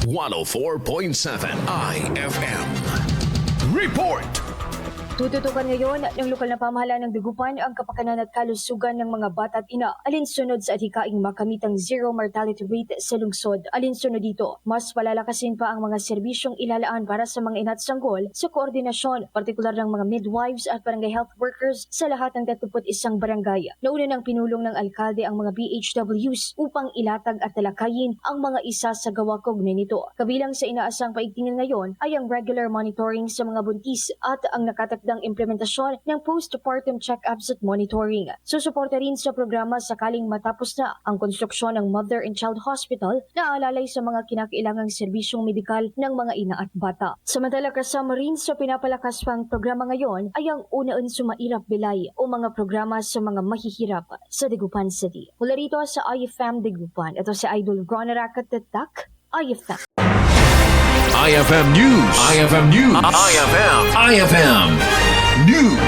104.7 IFM. Report! Tututukan ngayon ng lokal na pamahalaan ng Dagupan ang kapakanan at kalusugan ng mga bata at ina alinsunod sa adhikaing makamit ang zero mortality rate sa lungsod. Alinsunod dito, mas palalakasin pa ang mga serbisyong ilalaan para sa mga ina at sanggol sa koordinasyon, partikular ng mga midwives at barangay health workers sa lahat ng 31 barangay. Nauna ng pinulong ng alkalde ang mga BHWs upang ilatag at talakayin ang mga isa sa gawa kaugnay nito. Kabilang sa inaasang paigtingin ngayon ay ang regular monitoring sa mga buntis at ang nakatakdang implementasyon ng postpartum check-ups at monitoring. Susuporta rin sa programa sakaling matapos na ang konstruksyon ng Mother and Child Hospital na aalalay sa mga kinakailangang serbisyong medikal ng mga ina at bata. Samantala, kasama rin sa pinapalakas pang programa ngayon ay ang Unaon Sumairap Bilay o mga programa sa mga mahihirap sa Dagupan City. Mula rito sa IFM Dagupan, ito si Idol Ron Rakatatak, IFM. IFM News. IFM News. IFM News.